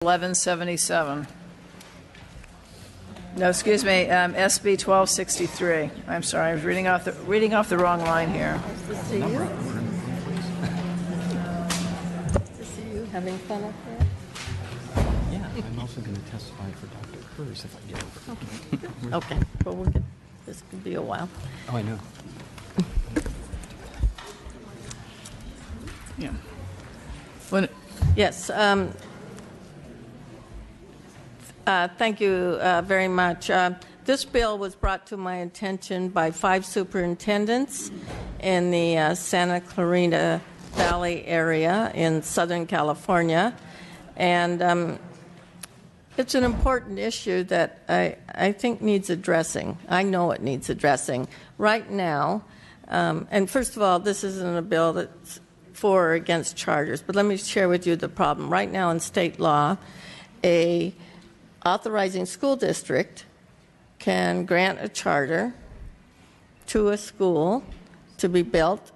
1177. No, excuse me, SB1263. I'm sorry, I was reading off the wrong line here. Nice to see you. Nice to see you having fun up there. Yeah, I'm also going to testify for Dr. Kurz if I get over. Okay. Well, this could be a while. Oh, I know. Yeah. Yes. Thank you very much. This bill was brought to my attention by 5 superintendents in the Santa Clarita Valley area in Southern California. And it's an important issue that I think needs addressing. I know it needs addressing. Right now, and first of all, this isn't a bill that's for or against charters, but let me share with you the problem. Right now in state law, a authorizing school district can grant a charter to a school to be built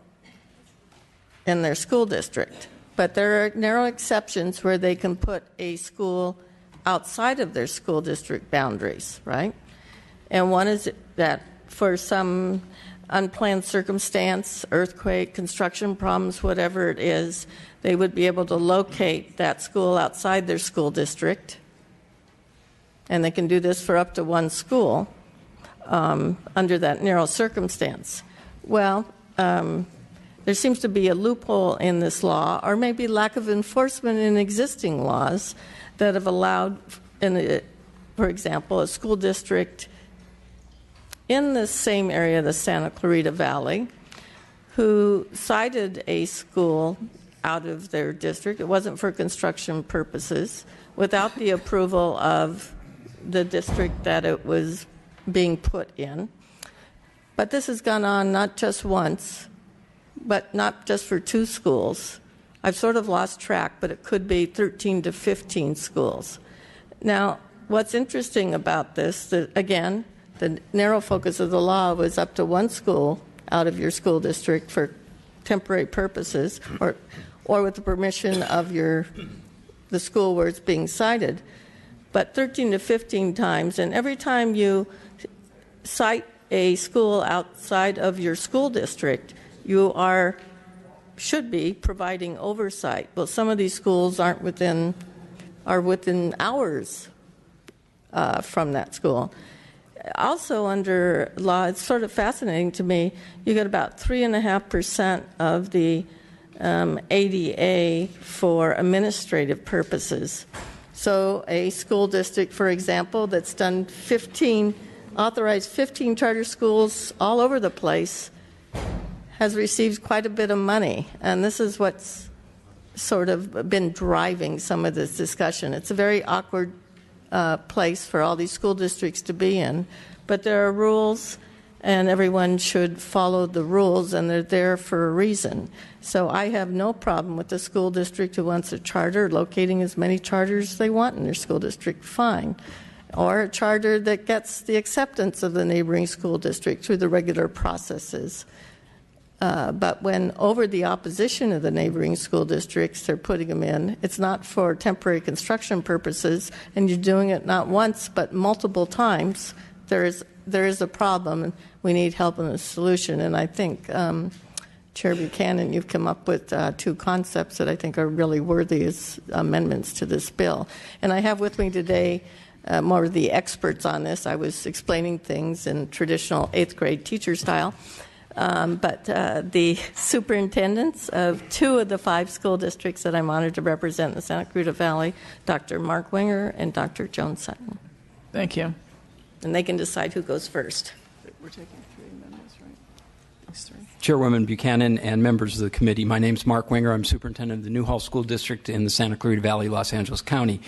in their school district. But there are narrow exceptions where they can put a school outside of their school district boundaries, right? And one is that for some unplanned circumstance, earthquake, construction problems, whatever it is, they would be able to locate that school outside their school district. And they can do this for up to one school under that narrow circumstance. Well, there seems to be a loophole in this law, or maybe lack of enforcement in existing laws that have allowed, for example, a school district in the same area, the Santa Clarita Valley, who cited a school out of their district. It wasn't for construction purposes, without the approval of the district that it was being put in. But this has gone on not just once, but not just for 2 schools. I've sort of lost track, but it could be 13 to 15 schools. Now, what's interesting about this, that again, the narrow focus of the law was up to 1 school out of your school district for temporary purposes, or with the permission of the school where it's being cited. But 13 to 15 times, and every time you cite a school outside of your school district, you should be providing oversight. Well, some of these schools are within hours from that school. Also, under law, it's sort of fascinating to me. You get about 3.5% of the ADA for administrative purposes. So a school district, for example, that's done authorized 15 charter schools all over the place, has received quite a bit of money. And this is what's sort of been driving some of this discussion. It's a very awkward place for all these school districts to be in. But there are rules, and everyone should follow the rules, and they're there for a reason. So I have no problem with the school district who wants a charter, locating as many charters as they want in their school district, fine. Or a charter that gets the acceptance of the neighboring school district through the regular processes. But when over the opposition of the neighboring school districts, they're putting them in, it's not for temporary construction purposes, and you're doing it not once but multiple times, there is a problem, and we need help in a solution. And I think, Chair Buchanan, you've come up with 2 concepts that I think are really worthy as amendments to this bill. And I have with me today more of the experts on this. I was explaining things in traditional 8th grade teacher style. But the superintendents of 2 of the 5 school districts that I'm honored to represent in the Santa Clarita Valley, Dr. Mark Winger and Dr. Joan Sutton. Thank you. And they can decide who goes first. We're taking 3 amendments, right? These 3. Chairwoman Buchanan and members of the committee, my name's Mark Winger. I'm superintendent of the Newhall School District in the Santa Clarita Valley, Los Angeles County.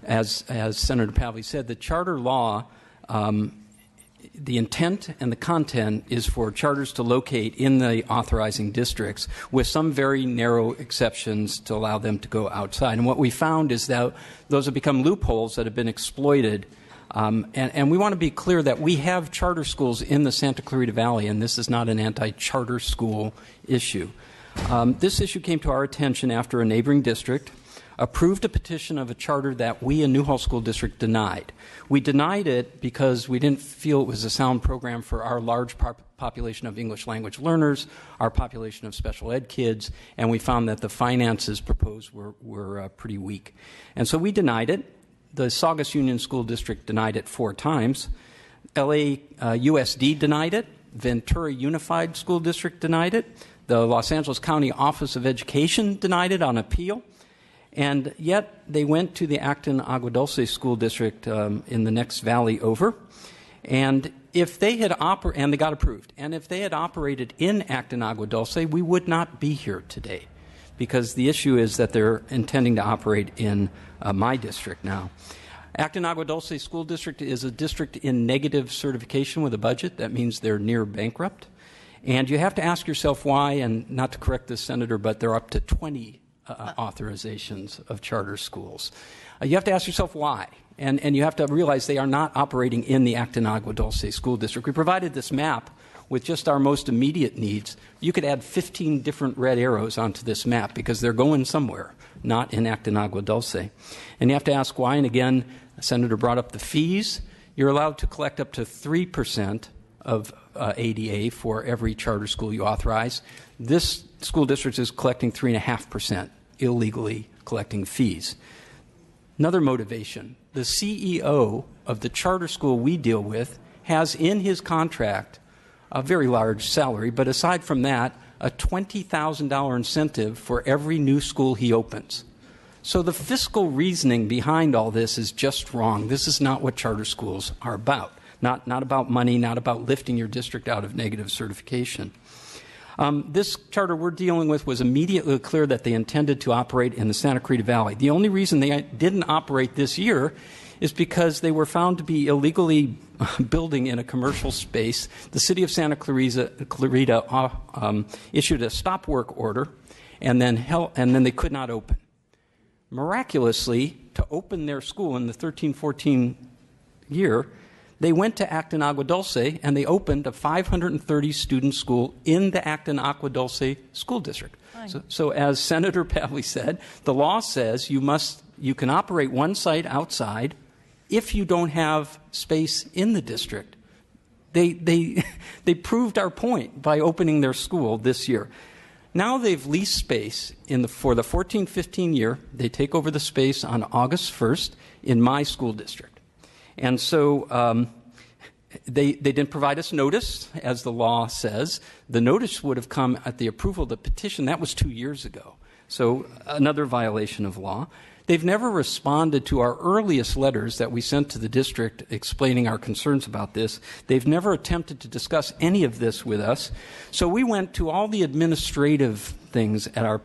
As Senator Pavley said, the charter law, the intent and the content is for charters to locate in the authorizing districts with some very narrow exceptions to allow them to go outside. And what we found is that those have become loopholes that have been exploited. And we want to be clear that we have charter schools in the Santa Clarita Valley, and this is not an anti-charter school issue. This issue came to our attention after a neighboring district approved a petition of a charter that we in Newhall School District denied. We denied it because we didn't feel it was a sound program for our large population of English language learners, our population of special ed kids, and we found that the finances proposed were pretty weak. And so we denied it. The Saugus Union School District denied it 4 times. LA USD denied it. Ventura Unified School District denied it. The Los Angeles County Office of Education denied it on appeal. And yet they went to the Acton Agua Dulce School District in the next valley over. And if they had and they got approved. And if they had operated in Acton Agua Dulce, we would not be here today, because the issue is that they're intending to operate in my district now. Acton Agua Dulce School District is a district in negative certification with a budget. That means they're near bankrupt. And you have to ask yourself why, and not to correct this senator, but they're up to 20 authorizations of charter schools. You have to ask yourself why, and you have to realize they are not operating in the Acton Agua Dulce School District. We provided this map with just our most immediate needs. You could add 15 different red arrows onto this map because they're going somewhere, not in Acton Agua Dulce. And you have to ask why, and again, the senator brought up the fees. You're allowed to collect up to 3% of ADA for every charter school you authorize. This school district is collecting 3.5%, illegally collecting fees. Another motivation, the CEO of the charter school we deal with has in his contract a very large salary, but aside from that, a $20,000 incentive for every new school he opens. So the fiscal reasoning behind all this is just wrong. This is not what charter schools are about. Not about money, not about lifting your district out of negative certification. This charter we're dealing with was immediately clear that they intended to operate in the Santa Clarita Valley. The only reason they didn't operate this year is because they were found to be illegally building in a commercial space. The city of Santa Clarita issued a stop work order, and then they could not open. Miraculously, to open their school in the 13-14 year, they went to Acton Agua Dulce and they opened a 530-student school in the Acton Agua Dulce School District. So as Senator Pavley said, the law says you can operate one site outside if you don't have space in the district. They proved our point by opening their school this year. Now they've leased space for the 14-15 year. They take over the space on August 1st in my school district. And so they didn't provide us notice, as the law says. The notice would have come at the approval of the petition. That was 2 years ago. So another violation of law. They've never responded to our earliest letters that we sent to the district explaining our concerns about this. They've never attempted to discuss any of this with us. So we went to all the administrative things at our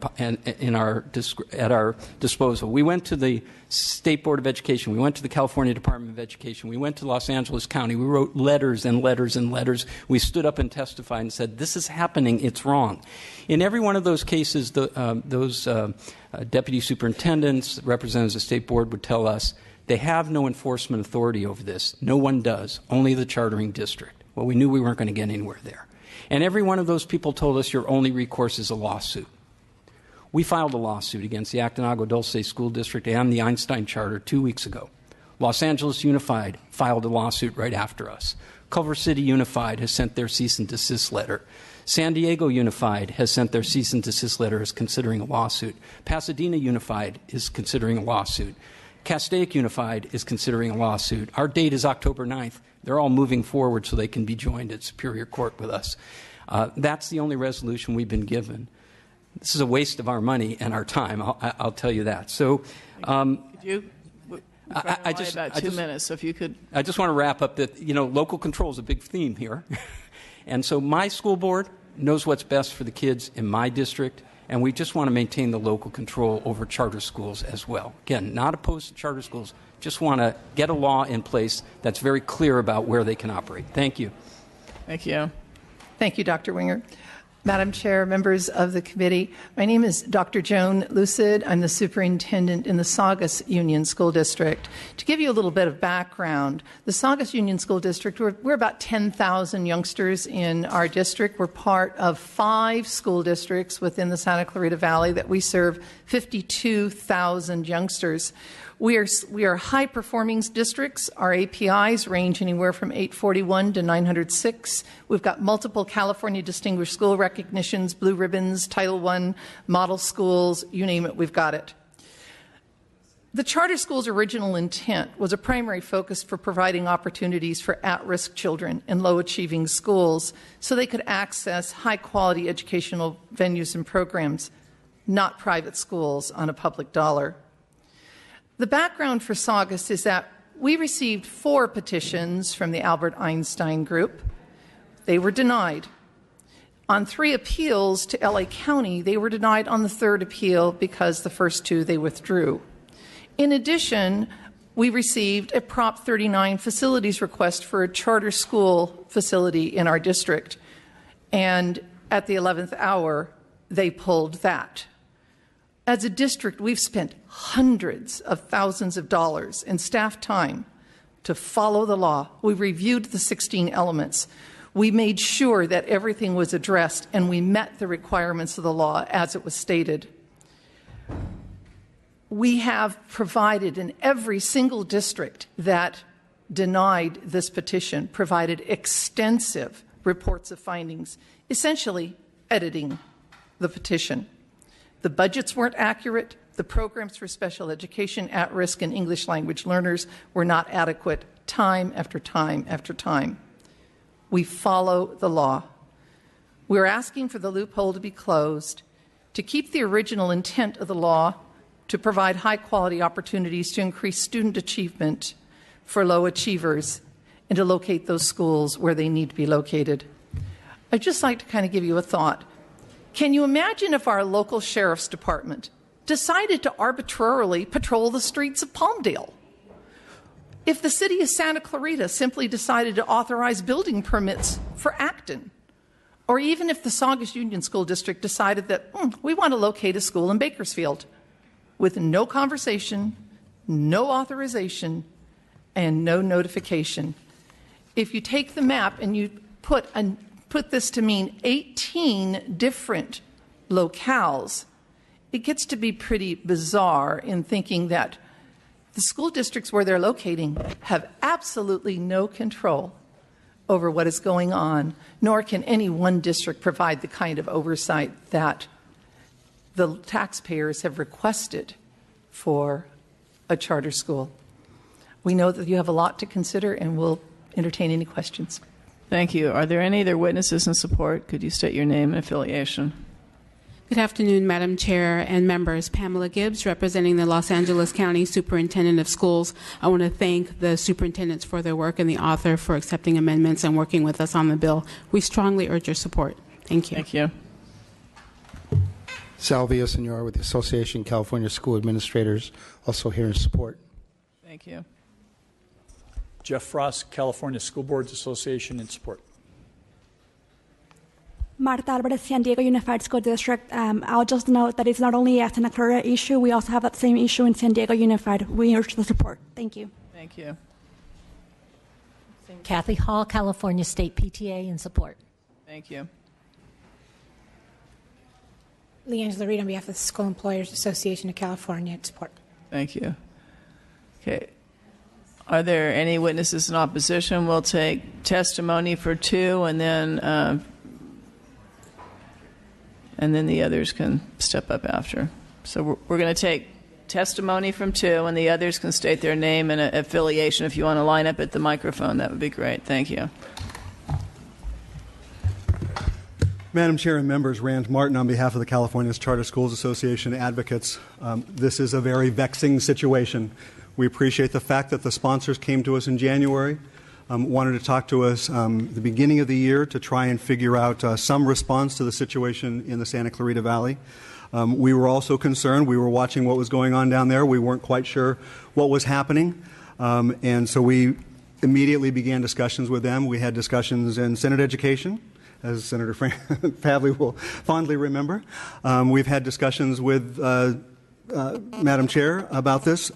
disposal. We went to the State Board of Education. We went to the California Department of Education. We went to Los Angeles County. We wrote letters and letters and letters. We stood up and testified and said, this is happening. It's wrong. In every one of those cases, those deputy superintendents, representatives of the State Board would tell us they have no enforcement authority over this. No one does. Only the chartering district. Well, we knew we weren't going to get anywhere there. And every one of those people told us your only recourse is a lawsuit. We filed a lawsuit against the Acton Agua Dulce School District and the Einstein Charter 2 weeks ago. Los Angeles Unified filed a lawsuit right after us. Culver City Unified has sent their cease and desist letter. San Diego Unified has sent their cease and desist letter as considering a lawsuit. Pasadena Unified is considering a lawsuit. Castaic Unified is considering a lawsuit. Our date is October 9th. They're all moving forward so they can be joined at Superior Court with us. That's the only resolution we've been given. This is a waste of our money and our time, I'll tell you that. So, Could you? I just about 2 minutes, so if you could. I just want to wrap up that, local control is a big theme here. And so my school board knows what's best for the kids in my district, and we just want to maintain the local control over charter schools as well. Again, not opposed to charter schools, just want to get a law in place that's very clear about where they can operate. Thank you. Thank you. Thank you, Dr. Winger. Madam Chair, members of the committee, my name is Dr. Joan Lucid. I'm the superintendent in the Saugus Union School District. To give you a little bit of background, the Saugus Union School District, we're about 10,000 youngsters in our district. We're part of 5 school districts within the Santa Clarita Valley that we serve 52,000 youngsters. We are high-performing districts. Our APIs range anywhere from 841 to 906. We've got multiple California Distinguished School recognitions, Blue Ribbons, Title I, model schools, you name it, we've got it. The charter school's original intent was a primary focus for providing opportunities for at-risk children in low-achieving schools so they could access high-quality educational venues and programs, not private schools on a public dollar. The background for Saugus is that we received 4 petitions from the Albert Einstein Group. They were denied. On 3 appeals to LA County, they were denied on the 3rd appeal because the first 2 they withdrew. In addition, we received a Prop 39 facilities request for a charter school facility in our district. And at the 11th hour, they pulled that. As a district, we've spent hundreds of thousands of dollars in staff time to follow the law. We reviewed the 16 elements. We made sure that everything was addressed and we met the requirements of the law as it was stated. We have provided in every single district that denied this petition, provided extensive reports of findings, essentially editing the petition. The budgets weren't accurate. The programs for special education, at-risk, and English language learners were not adequate time after time after time. We follow the law. We're asking for the loophole to be closed, to keep the original intent of the law, to provide high-quality opportunities to increase student achievement for low achievers, and to locate those schools where they need to be located. I'd just like to kind of give you a thought. Can you imagine if our local sheriff's department decided to arbitrarily patrol the streets of Palmdale? If the city of Santa Clarita simply decided to authorize building permits for Acton? Or even if the Saugus Union School District decided that we want to locate a school in Bakersfield with no conversation, no authorization, and no notification. If you take the map and you put this to mean 18 different locales, it gets to be pretty bizarre in thinking that the school districts where they're locating have absolutely no control over what is going on, nor can any one district provide the kind of oversight that the taxpayers have requested for a charter school. We know that you have a lot to consider, and we'll entertain any questions. Thank you. Are there any other witnesses in support? Could you state your name and affiliation? Good afternoon, Madam Chair and members. Pamela Gibbs, representing the Los Angeles County Superintendent of Schools. I want to thank the superintendents for their work and the author for accepting amendments and working with us on the bill. We strongly urge your support. Thank you. Thank you. Salvia Senor with the Association of California School Administrators, also here in support. Thank you. Jeff Frost, California School Boards Association, in support. Marta Alvarez, San Diego Unified School District. I'll just note that it's not only a Santa Clara issue, we also have that same issue in San Diego Unified. We urge the support. Thank you. Thank you. Kathy Hall, California State PTA, in support. Thank you. Leangela Reed on behalf of the School Employers Association of California, in support. Thank you. Okay. Are there any witnesses in opposition? We'll take testimony for 2, and then the others can step up after. So we're going to take testimony from 2, and the others can state their name and affiliation. If you want to line up at the microphone, that would be great. Thank you. Madam Chair and members, Rand Martin on behalf of the California Charter Schools Association advocates. This is a very vexing situation. We appreciate the fact that the sponsors came to us in January, wanted to talk to us at the beginning of the year to try and figure out some response to the situation in the Santa Clarita Valley. We were also concerned. We were watching what was going on down there. We weren't quite sure what was happening. And so we immediately began discussions with them. We had discussions in Senate Education, as Senator Pavley will fondly remember. We've had discussions with Madam Chair about this.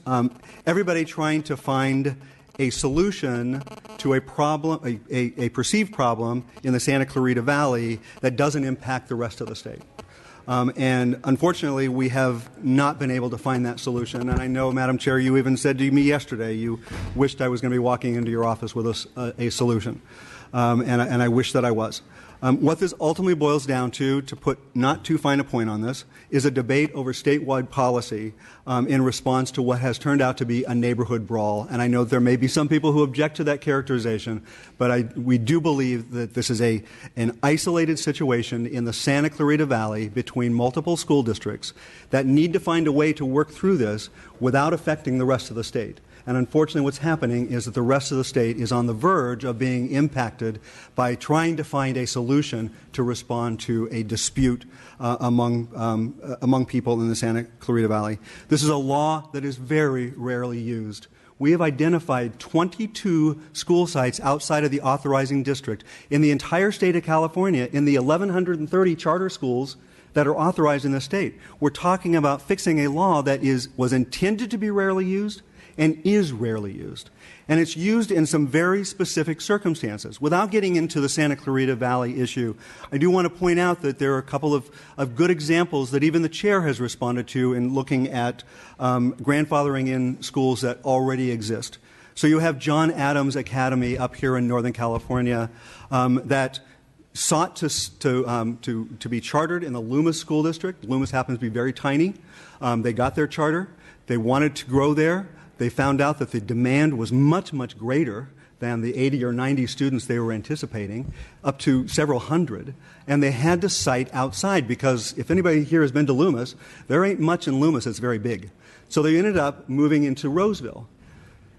Everybody trying to find a solution to a problem, a perceived problem in the Santa Clarita Valley that doesn't impact the rest of the state. And unfortunately, we have not been able to find that solution. And I know, Madam Chair, you even said to me yesterday you wished I was going to be walking into your office with a solution. And I wish that I was. What this ultimately boils down to put not too fine a point on this, is a debate over statewide policy in response to what has turned out to be a neighborhood brawl. And I know there may be some people who object to that characterization, but we do believe that this is an isolated situation in the Santa Clarita Valley between multiple school districts that need to find a way to work through this without affecting the rest of the state. And unfortunately, what's happening is that the rest of the state is on the verge of being impacted by trying to find a solution to respond to a dispute among people in the Santa Clarita Valley. This is a law that is very rarely used. We have identified 22 school sites outside of the authorizing district in the entire state of California in the 1,130 charter schools that are authorized in the state. We're talking about fixing a law that was intended to be rarely used and is rarely used. And it's used in some very specific circumstances. Without getting into the Santa Clarita Valley issue, I do want to point out that there are a couple of good examples that even the chair has responded to in looking at grandfathering in schools that already exist. So you have John Adams Academy up here in Northern California that sought to be chartered in the Loomis School District. Loomis happens to be very tiny. They got their charter. They wanted to grow there. They found out that the demand was much, much greater than the 80 or 90 students they were anticipating, up to several hundred, and they had to site outside because if anybody here has been to Loomis, there ain't much in Loomis that's very big. So they ended up moving into Roseville.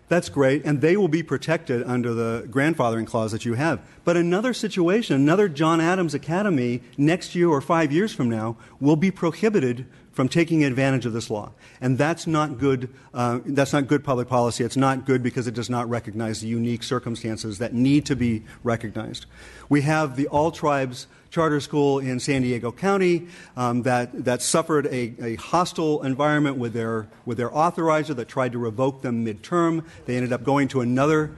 That's great, and they will be protected under the grandfathering clause that you have. But another situation, another John Adams Academy next year or 5 years from now will be prohibited from taking advantage of this law. And that's not good. That's not good public policy. It's not good because it does not recognize the unique circumstances that need to be recognized. We have the All Tribes Charter School in San Diego County that suffered a hostile environment with their authorizer that tried to revoke them midterm. They ended up going to another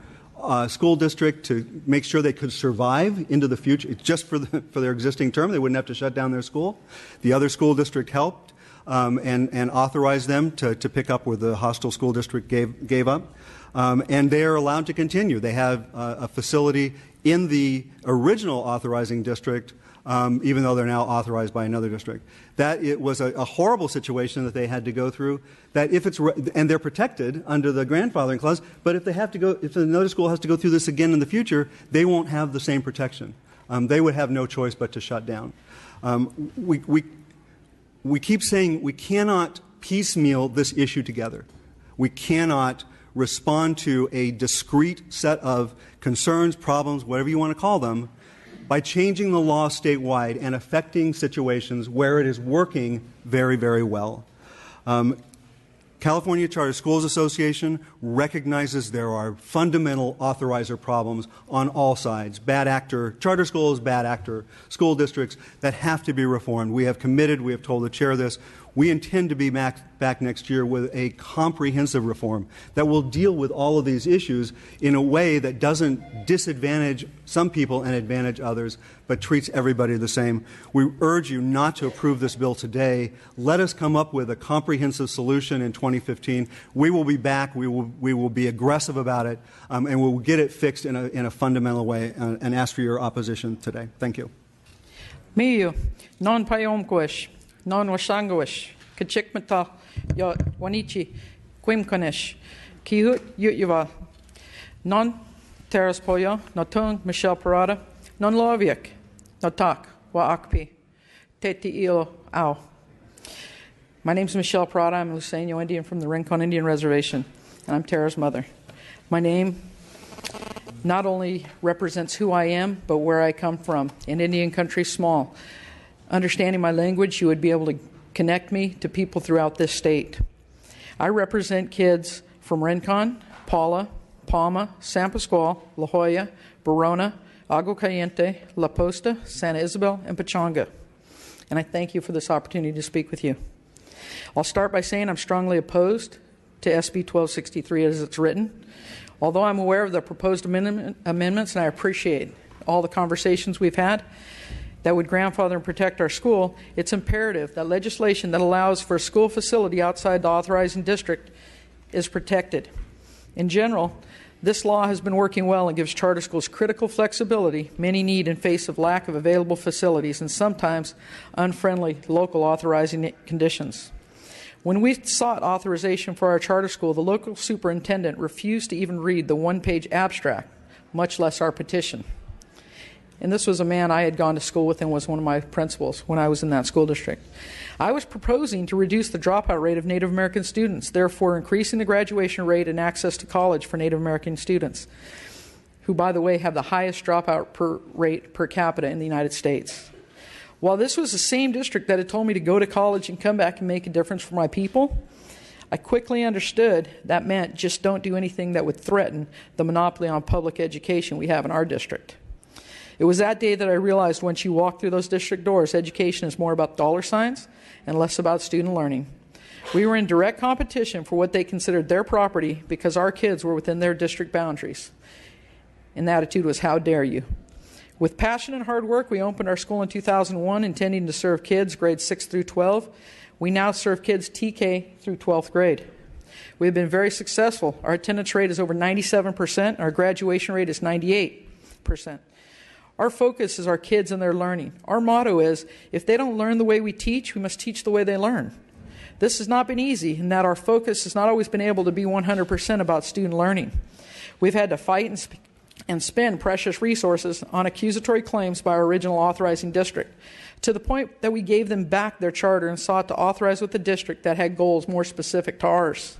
school district to make sure they could survive into the future, just for their existing term. They wouldn't have to shut down their school. The other school district helped and authorized them to pick up where the hostile school district gave up. And they are allowed to continue. They have a facility in the original authorizing district, even though they're now authorized by another district. That it was a horrible situation that they had to go through. That and they're protected under the grandfathering clause. But if another school has to go through this again in the future, they won't have the same protection. They would have no choice but to shut down. We keep saying we cannot piecemeal this issue together. We cannot respond to a discrete set of concerns, problems, whatever you want to call them, by changing the law statewide and affecting situations where it is working very, very well. California Charter Schools Association recognizes there are fundamental authorizer problems on all sides. Bad actor charter schools, bad actor school districts that have to be reformed. We have committed, we have told the chair this, we intend to be back next year with a comprehensive reform that will deal with all of these issues in a way that doesn't disadvantage some people and advantage others, but treats everybody the same. We urge you not to approve this bill today. Let us come up with a comprehensive solution in 2015. We will be back. We will be aggressive about it, and we will get it fixed in a fundamental way and ask for your opposition today. Thank you. Miyu, non payomquish, non wasangoish, kachikmata, ya wanichi, quimkanish, kihut yutyava, non terraspoya, notung Michelle Parada, non loviak, notak, wa akpi, teti ilo au. My name is Michelle Parada. I'm a Luiseño Indian from the Rincon Indian Reservation, and I'm Tara's mother. My name not only represents who I am, but where I come from. In Indian country, small. Understanding my language, you would be able to connect me to people throughout this state. I represent kids from Rincon, Paula, Palma, San Pasqual, La Jolla, Verona, Agua Caliente, La Posta, Santa Isabel, and Pachanga. And I thank you for this opportunity to speak with you. I'll start by saying I'm strongly opposed to SB 1263 as it's written. Although I'm aware of the proposed amendments and I appreciate all the conversations we've had that would grandfather and protect our school, it's imperative that legislation that allows for a school facility outside the authorizing district is protected. In general, this law has been working well and gives charter schools critical flexibility many need in face of lack of available facilities and sometimes unfriendly local authorizing conditions. When we sought authorization for our charter school, the local superintendent refused to even read the one-page abstract, much less our petition. And this was a man I had gone to school with and was one of my principals when I was in that school district. I was proposing to reduce the dropout rate of Native American students, therefore increasing the graduation rate and access to college for Native American students, who, by the way, have the highest dropout rate per capita in the United States. While this was the same district that had told me to go to college and come back and make a difference for my people, I quickly understood that meant just don't do anything that would threaten the monopoly on public education we have in our district. It was that day that I realized once you walk through those district doors, education is more about dollar signs and less about student learning. We were in direct competition for what they considered their property because our kids were within their district boundaries. And the attitude was, how dare you? With passion and hard work, we opened our school in 2001, intending to serve kids grades 6 through 12. We now serve kids TK through 12th grade. We have been very successful. Our attendance rate is over 97%. Our graduation rate is 98%. Our focus is our kids and their learning. Our motto is, if they don't learn the way we teach, we must teach the way they learn. This has not been easy in that our focus has not always been able to be 100% about student learning. We've had to fight and spend precious resources on accusatory claims by our original authorizing district, to the point that we gave them back their charter and sought to authorize with a district that had goals more specific to ours.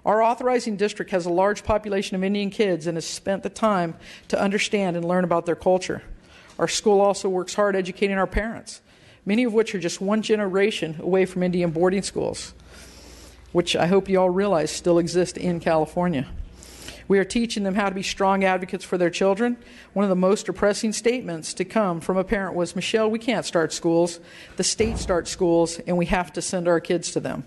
Our authorizing district has a large population of Indian kids and has spent the time to understand and learn about their culture. Our school also works hard educating our parents, many of which are just one generation away from Indian boarding schools, which I hope you all realize still exist in California. We are teaching them how to be strong advocates for their children. One of the most depressing statements to come from a parent was, Michelle, we can't start schools. The state starts schools, and we have to send our kids to them.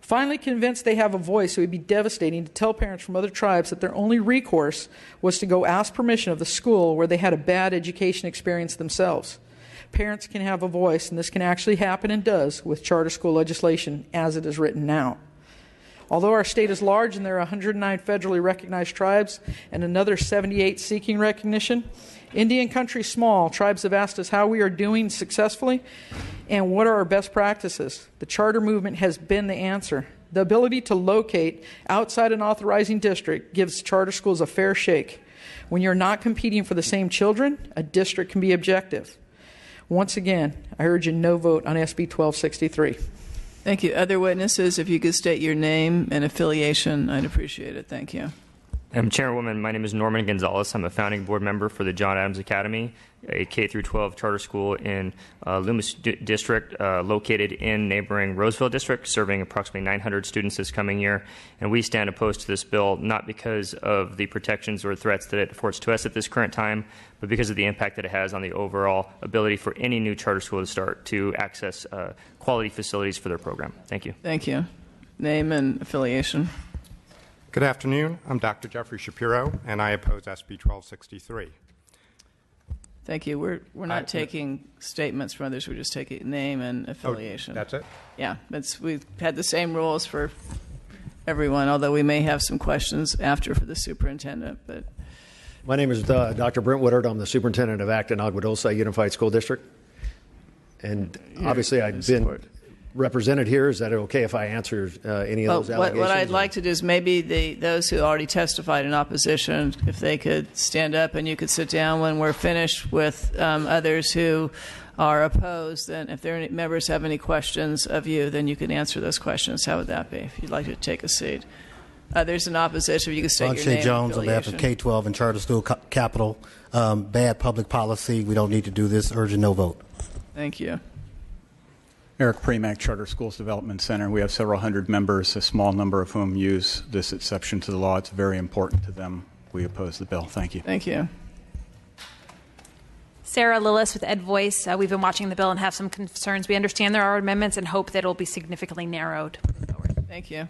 Finally convinced they have a voice, it would be devastating to tell parents from other tribes that their only recourse was to go ask permission of the school where they had a bad education experience themselves. Parents can have a voice, and this can actually happen and does with charter school legislation as it is written now. Although our state is large and there are 109 federally recognized tribes and another 78 seeking recognition, Indian country is small. Tribes have asked us how we are doing successfully and what are our best practices. The charter movement has been the answer. The ability to locate outside an authorizing district gives charter schools a fair shake. When you're not competing for the same children, a district can be objective. Once again, I urge a no vote on SB 1263. Thank you. Other witnesses, if you could state your name and affiliation, I'd appreciate it. Thank you. Chairwoman, my name is Norman Gonzalez. I'm a founding board member for the John Adams Academy, a K-12 charter school in Loomis District, located in neighboring Roseville District, serving approximately 900 students this coming year. And we stand opposed to this bill, not because of the protections or threats that it affords to us at this current time, but because of the impact that it has on the overall ability for any new charter school to start to access quality facilities for their program. Thank you. Thank you. Name and affiliation. Good afternoon. I'm Dr. Jeffrey Shapiro, and I oppose SB 1263. Thank you. We're not taking statements from others. We're just taking name and affiliation. Oh, that's it? Yeah. We've had the same rules for everyone, although we may have some questions after for the superintendent. But my name is Dr. Brent Woodard. I'm the superintendent of Acton Aguadulce Unified School District. And obviously I've been represented here. Is that okay if I answer any of those allegations? What I'd like to do is maybe those who already testified in opposition, if they could stand up and you could sit down when we're finished with others who are opposed. Then if there are any members have any questions of you, then you can answer those questions. How would that be if you'd like to take a seat? Others in opposition, if you could state your name and Jones on behalf of K-12 and Charter School Capital. Bad public policy. We don't need to do this. Urge a no vote. Thank you. Eric Premack, Charter Schools Development Center. We have several hundred members, a small number of whom use this exception to the law. It's very important to them. We oppose the bill. Thank you. Thank you. Sarah Lillis with Ed Voice. We've been watching the bill and have some concerns. We understand there are amendments and hope that it will be significantly narrowed. Thank you.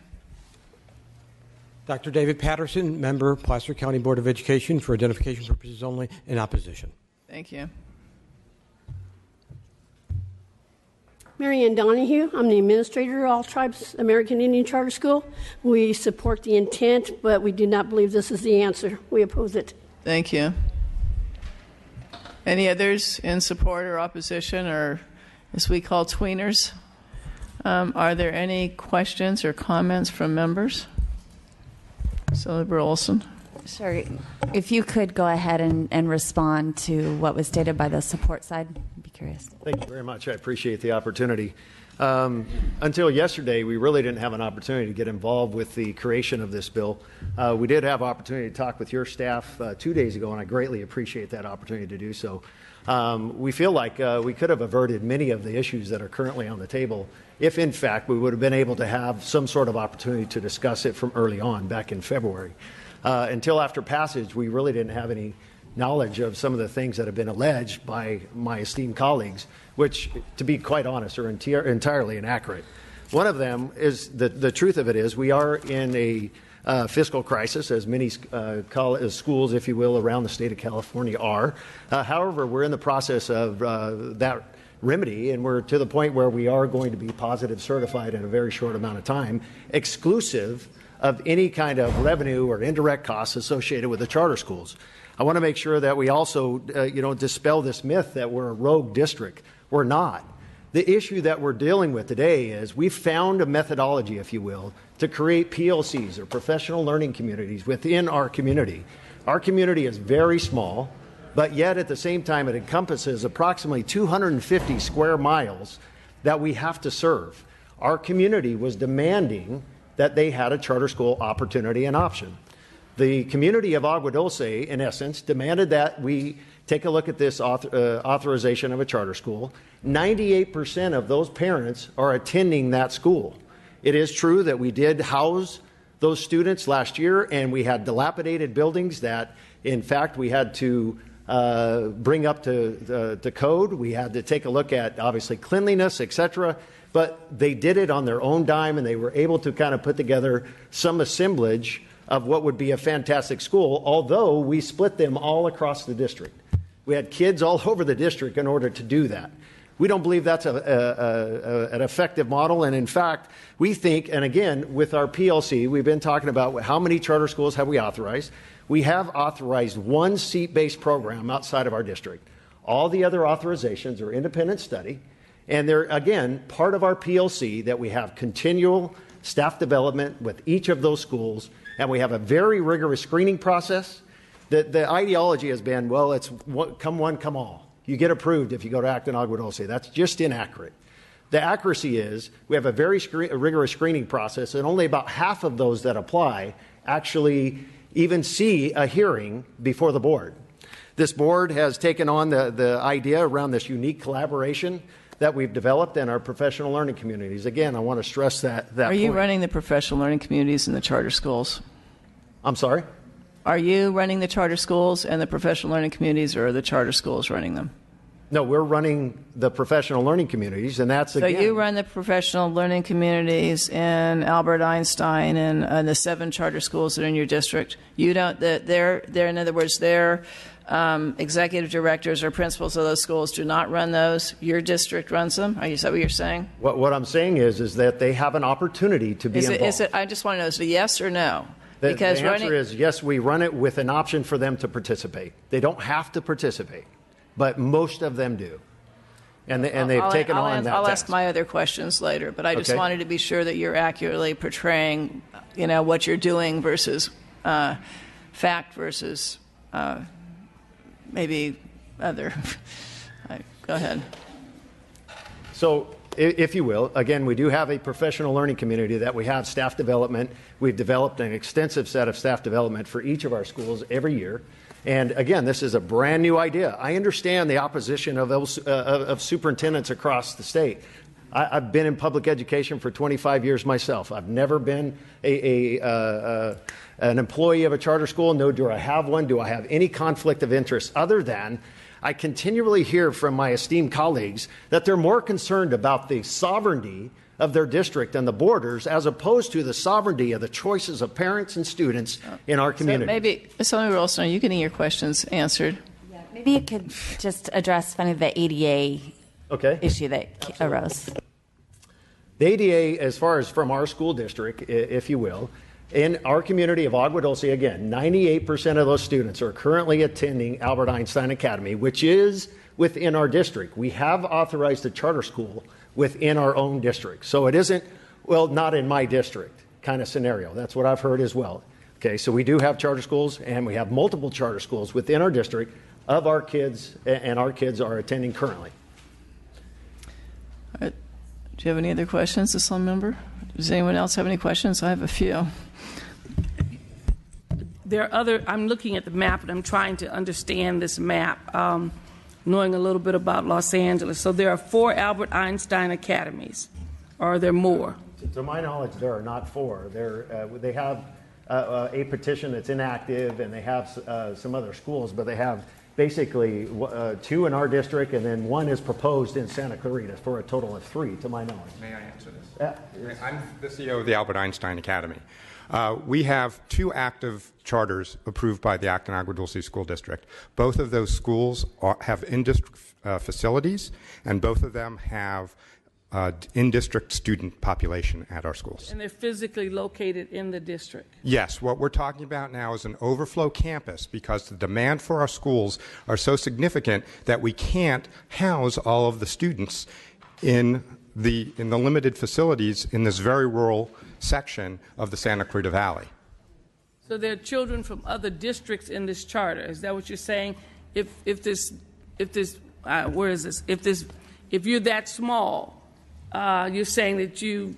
Dr. David Patterson, member, Placer County Board of Education, for identification purposes only, in opposition. Thank you. Mary Ann Donahue. I'm the administrator of All Tribes American Indian Charter School. We support the intent, but we do not believe this is the answer. We oppose it. Thank you. Any others in support or opposition, or as we call tweeners? Are there any questions or comments from members? Senator Olson. Sure. If you could go ahead and respond to what was stated by the support side, I'd be curious. Thank you very much. I appreciate the opportunity. Until yesterday, we really didn't have an opportunity to get involved with the creation of this bill. We did have opportunity to talk with your staff 2 days ago, and I greatly appreciate that opportunity to do so. We feel like we could have averted many of the issues that are currently on the table if, in fact, we would have been able to have some sort of opportunity to discuss it from early on, back in February. Until after passage, we really didn't have any knowledge of some of the things that have been alleged by my esteemed colleagues, which, to be quite honest, are entirely inaccurate. One of them is the truth of it is we are in a fiscal crisis, as many schools, if you will, around the state of California are. However, we're in the process of that remedy, and we're to the point where we are going to be positive certified in a very short amount of time, exclusive of any kind of revenue or indirect costs associated with the charter schools. I want to make sure that we also, dispel this myth that we're a rogue district. We're not. The issue that we're dealing with today is we've found a methodology, if you will, to create PLCs, or professional learning communities, within our community. Our community is very small, but yet at the same time it encompasses approximately 250 square miles that we have to serve. Our community was demanding that they had a charter school opportunity and option. The community of Agua Dulce, in essence, demanded that we take a look at this authorization of a charter school. 98% of those parents are attending that school. It is true that we did house those students last year, and we had dilapidated buildings that, in fact, we had to bring up to code. We had to take a look at, obviously, cleanliness, etc. But they did it on their own dime, and they were able to kind of put together some assemblage of what would be a fantastic school, although we split them all across the district. We had kids all over the district in order to do that. We don't believe that's an effective model, and in fact, we think, and again, with our PLC, we've been talking about how many charter schools have we authorized. We have authorized one seat-based program outside of our district. All the other authorizations are independent study, and they're, again, part of our PLC that we have continual staff development with each of those schools, and we have a very rigorous screening process. The ideology has been, well, it's come one, come all. You get approved if you go to Acton Agua Dulce. That's just inaccurate. The accuracy is we have a very rigorous screening process, and only about half of those that apply actually even see a hearing before the board. This board has taken on the idea around this unique collaboration that we've developed in our professional learning communities. Again, I want to stress that Are you point. running the professional learning communities in the charter schools? I'm sorry? Are you running the charter schools and the professional learning communities, or are the charter schools running them? No, we're running the professional learning communities, and that's, So again... you run the professional learning communities in Albert Einstein and the 7 charter schools that are in your district. You don't, they're in other words, their executive directors or principals of those schools do not run those. Your district runs them. Is that what you're saying? What I'm saying is that they have an opportunity to be involved. I just want to know, is it a yes or no? The answer is yes, we run it with an option for them to participate. They don't have to participate, but most of them do. And they've taken on that I'll task. ask my other questions later, but I just Okay. wanted to be sure that you're accurately portraying, what you're doing versus fact versus maybe other. Go ahead. So, if you will, again, we do have a professional learning community that we have staff development. We've developed an extensive set of staff development for each of our schools every year. And again, this is a brand new idea. I understand the opposition of superintendents across the state. I've been in public education for 25 years myself. I've never been an employee of a charter school. No, do I have one? Do I have any conflict of interest other than I continually hear from my esteemed colleagues that they're more concerned about the sovereignty of their district and the borders as opposed to the sovereignty of the choices of parents and students in our community. So maybe, Ms. Rolston, are you getting your questions answered? Yeah, maybe you could just address kind of the ADA issue that arose. The ADA, as far as from our school district, if you will, in our community of Agua Dulce, again, 98% of those students are currently attending Albert Einstein Academy, which is within our district. We have authorized a charter school within our own district. So it isn't, well, not in my district kind of scenario. That's what I've heard as well. Okay, so we do have charter schools, and we have multiple charter schools within our district of our kids, and our kids are attending currently. All right. Do you have any other questions, this member? Does anyone else have any questions? I have a few. There are other, I'm looking at the map and I'm trying to understand this map, knowing a little bit about Los Angeles. So there are 4 Albert Einstein Academies, or are there more? To my knowledge, there are not 4. They have a petition that's inactive, and they have some other schools, but they have basically 2 in our district, and then 1 is proposed in Santa Clarita for a total of 3, to my knowledge. May I answer this? I'm the CEO of the Albert Einstein Academy. We have 2 active charters approved by the Acton Agua Dulce School District. Both of those schools have in-district facilities, and both of them have in-district student population at our schools. And they're physically located in the district? Yes. What we're talking about now is an overflow campus, because the demand for our schools are so significant that we can't house all of the students in the limited facilities in this very rural section of the Santa Clarita Valley. So there are children from other districts in this charter. Is that what you're saying? If you're that small, you're saying that you've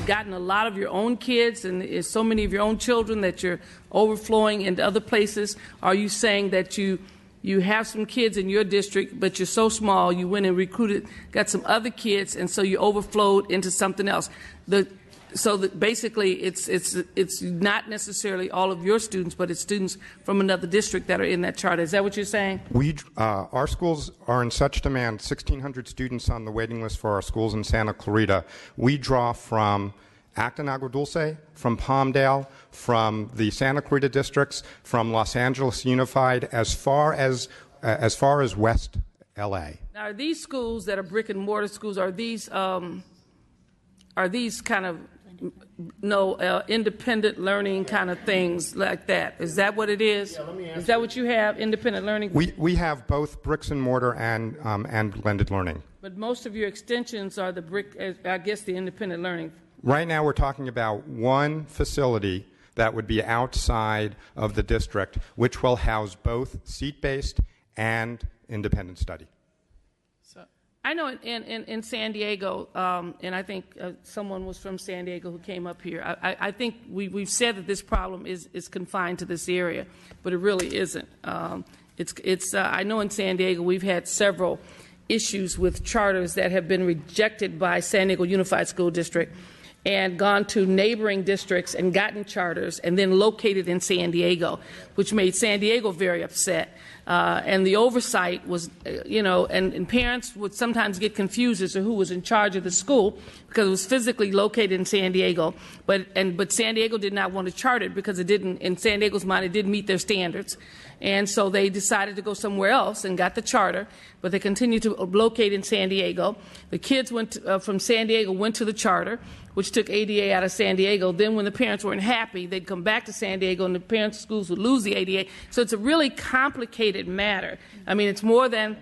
gotten a lot of your own kids and there's so many of your own children that you're overflowing into other places? Are you saying that you have some kids in your district, but you're so small, you went and recruited, got some other kids, and so you overflowed into something else? Basically, it's not necessarily all of your students, but it's students from another district that are in that charter. Is that what you're saying? Our schools are in such demand, 1,600 students on the waiting list for our schools in Santa Clarita. We draw from Acton Agua Dulce, from Palmdale, from the Santa Clarita districts, from Los Angeles Unified, as far as West LA. Now, are these schools that are brick and mortar schools, are these kind of independent learning kind of things like that? Is that what it is? Yeah, is that what you have, independent learning? We have both bricks and mortar and blended learning. But most of your extensions are the brick, I guess, the independent learning. Right now we're talking about 1 facility that would be outside of the district, which will house both seat-based and independent study. I know in San Diego, and I think someone was from San Diego who came up here. I think we've said that this problem is confined to this area, but it really isn't. I know in San Diego we've had several issues with charters that have been rejected by San Diego Unified School District and gone to neighboring districts and gotten charters and then located in San Diego, which made San Diego very upset. And the oversight was, and parents would sometimes get confused as to who was in charge of the school because it was physically located in San Diego, but San Diego did not want to chart it because it didn't, in San Diego's mind, it didn't meet their standards. And so they decided to go somewhere else and got the charter, but they continued to locate in San Diego. The kids from San Diego went to the charter, which took ADA out of San Diego. Then when the parents weren't happy, they'd come back to San Diego and the parents' schools would lose the ADA. So it's a really complicated matter. I mean, it's more than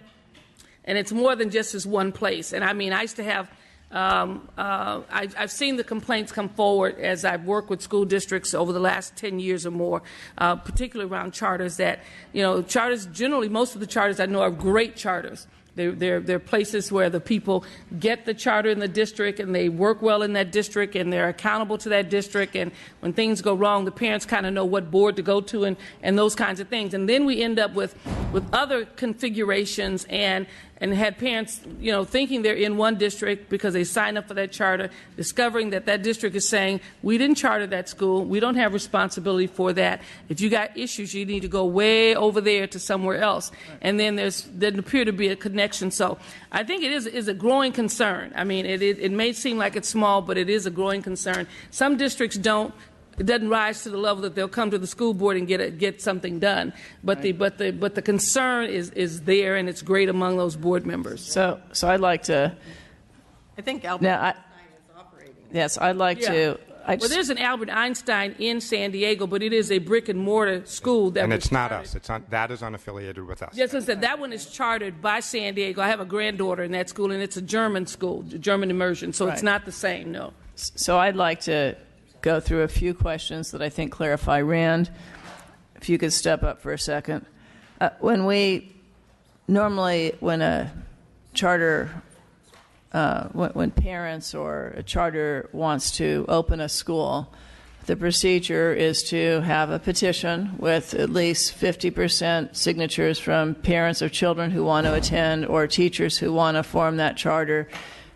just this one place. And I mean, I used to have, I've seen the complaints come forward as I've worked with school districts over the last 10 years or more, particularly around charters that, charters, generally most of the charters I know are great charters. They're places where the people get the charter in the district and they work well in that district and they're accountable to that district, and when things go wrong, the parents kind of know what board to go to and those kinds of things. And then we end up with other configurations and and had parents, thinking they're in one district because they signed up for that charter, discovering that that district is saying, we didn't charter that school, we don't have responsibility for that. If you got issues, you need to go way over there to somewhere else. And then there doesn't appear to be a connection. So I think it is a growing concern. I mean, it may seem like it's small, but it is a growing concern. Some districts don't. It doesn't rise to the level that they'll come to the school board and get something done. But the concern is there, and it's great among those board members. So I'd like to. I think Albert Einstein is operating. Yes, I'd like to. Well, there's an Albert Einstein in San Diego, but it is a brick and mortar school that. And it's not us. That is unaffiliated with us. Yes, I said that one is chartered by San Diego. I have a granddaughter in that school, and it's a German school, German immersion. So It's not the same. No. So I'd like to go through a few questions that I think clarify. Rand, if you could step up for a second. When a charter, when parents or a charter wants to open a school, the procedure is to have a petition with at least 50% signatures from parents of children who want to attend or teachers who want to form that charter.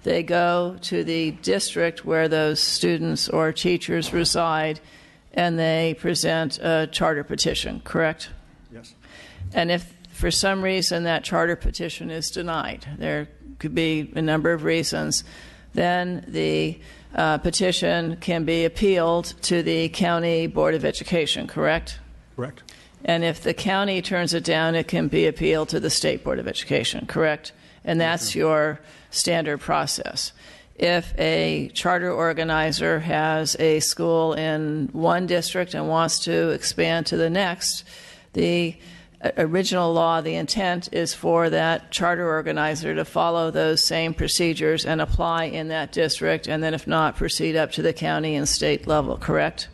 They go to the district where those students or teachers reside, and they present a charter petition, correct? Yes. And if for some reason that charter petition is denied, there could be a number of reasons, then the petition can be appealed to the County Board of Education, correct? Correct. And if the county turns it down, it can be appealed to the State Board of Education, correct? And that's your standard process. If a charter organizer has a school in one district and wants to expand to the next, the original law, the intent is for that charter organizer to follow those same procedures and apply in that district, and then if not, proceed up to the county and state level, correct?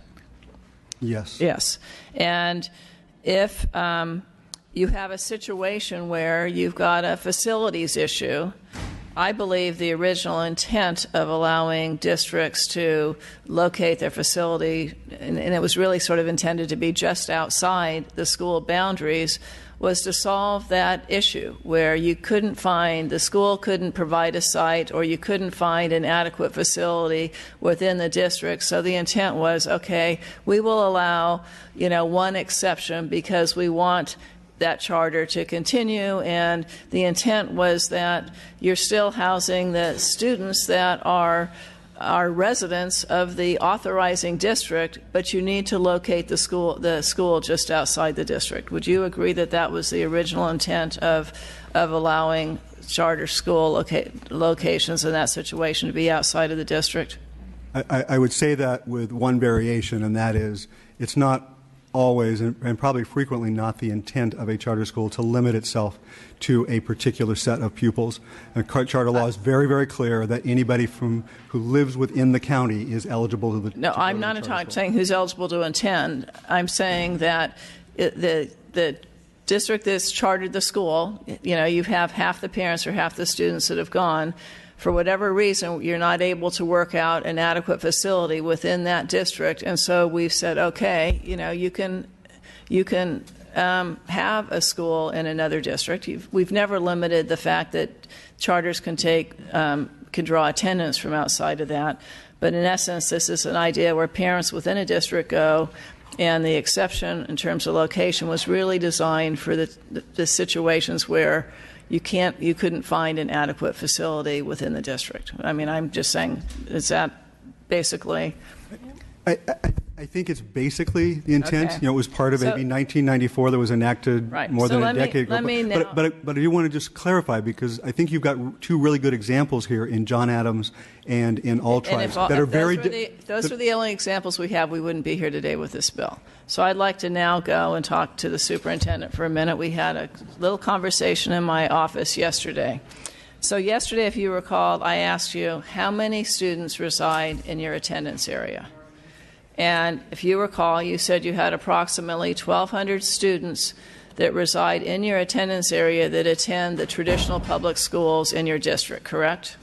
Yes. Yes. And if you have a situation where you've got a facilities issue, I believe the original intent of allowing districts to locate their facility, and it was really sort of intended to be just outside the school boundaries, was to solve that issue where you couldn't find, the school couldn't provide a site or you couldn't find an adequate facility within the district. So the intent was, okay, we will allow, one exception because we want that charter to continue, and the intent was that you're still housing the students that are residents of the authorizing district, but you need to locate the school just outside the district. Would you agree that that was the original intent of allowing charter school locations in that situation to be outside of the district? I would say that with one variation, and that is it's not always and probably frequently not the intent of a charter school to limit itself to a particular set of pupils. And charter law is very, very clear that anybody who lives within the county is eligible to the. No, I'm not saying who's eligible to attend. I'm saying that the district that's chartered the school, you have half the parents or half the students that have gone. For whatever reason, you're not able to work out an adequate facility within that district, and so we've said, okay, you can have a school in another district. We've never limited the fact that charters can draw attendance from outside of that, but in essence, this is an idea where parents within a district go, and the exception in terms of location was really designed for the situations where you couldn't find an adequate facility within the district. I mean, I'm just saying, is that basically? I think it's basically the intent. Okay. It was part of AB 1994 that was enacted more than a decade ago. But I do want to just clarify, because I think you've got two really good examples here in John Adams and in All Tribes that are very. Those were the only examples we have, we wouldn't be here today with this bill. So I'd like to now go and talk to the superintendent for a minute. We had a little conversation in my office yesterday. So yesterday, if you recall, I asked you how many students reside in your attendance area. And if you recall, you said you had approximately 1,200 students that reside in your attendance area that attend the traditional public schools in your district, correct?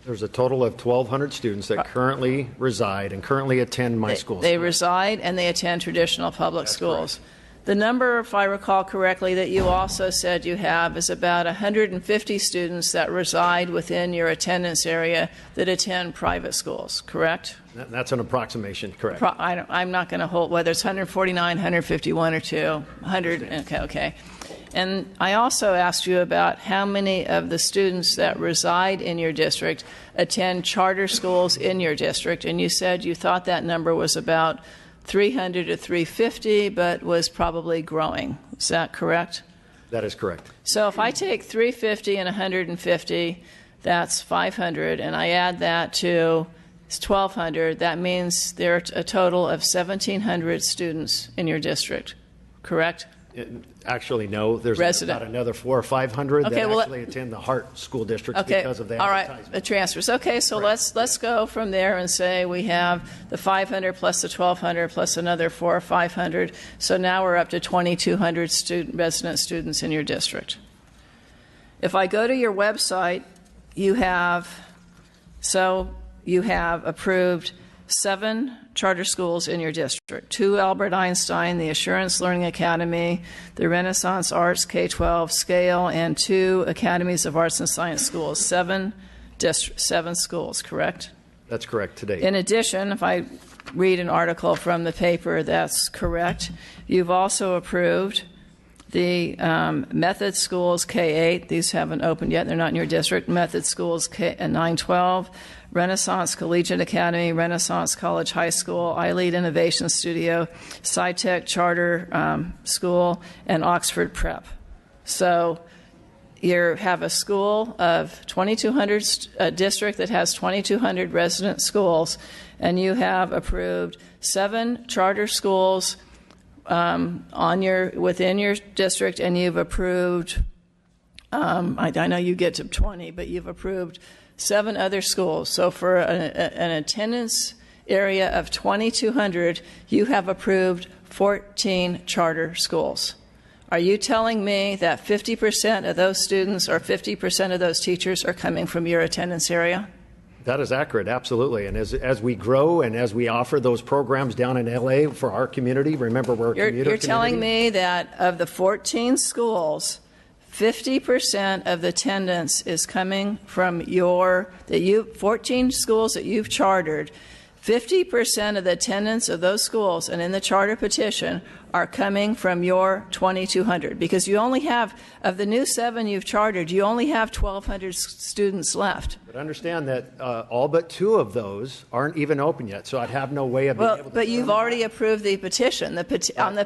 There's a total of 1,200 students that currently reside and currently attend my school. They reside and they attend traditional public schools. Correct. The number, if I recall correctly, that you also said you have is about 150 students that reside within your attendance area that attend private schools, correct? That's an approximation, correct. I'm not going to hold whether it's 149, 151, or 200. Okay. And I also asked you about how many of the students that reside in your district attend charter schools in your district, and you said you thought that number was about 300 to 350, but was probably growing. Is that correct? That is correct. So if I take 350 and 150, that's 500, and I add that to 1,200, that means there are a total of 1,700 students in your district, correct? Actually, no. There's about another 400 or 500 that actually attend the Hart School District because of the advertisement. All right, the transfers. Okay, so let's go from there and say we have the 500 plus the 1,200 plus another 400 or 500. So now we're up to 2,200 resident students in your district. If I go to your website, you have approved 7 charter schools in your district, 2 Albert Einstein, the Assurance Learning Academy, the Renaissance Arts K-12 Scale, and 2 Academies of Arts and Science schools, 7 schools, correct? That's correct today. In addition, if I read an article from the paper, that's correct. You've also approved the Method Schools K-8. These haven't opened yet. They're not in your district. Method Schools K-9-12. Renaissance Collegiate Academy, Renaissance College High School, iLead Innovation Studio, SciTech Charter School, and Oxford Prep. So you have a school of 2,200, a district that has 2,200 resident schools, and you have approved 7 charter schools within your district, and you've approved, I know you get to 20, but you've approved 7 other schools. So for an attendance area of 2,200, you have approved 14 charter schools. Are you telling me that 50% of those students or 50% of those teachers are coming from your attendance area? That is accurate, absolutely. And as we grow and as we offer those programs down in LA for our community, remember we're a commuter community. You're telling me that of the 14 schools, 50% of the attendance is coming from 14 schools that you've chartered. 50% of the attendance of those schools and in the charter petition are coming from your 2,200, because you only have, of the new 7 you've chartered, you only have 1,200 students left. But understand that all but 2 of those aren't even open yet, so I'd have no way of being able to. But you've already approved the petition. On the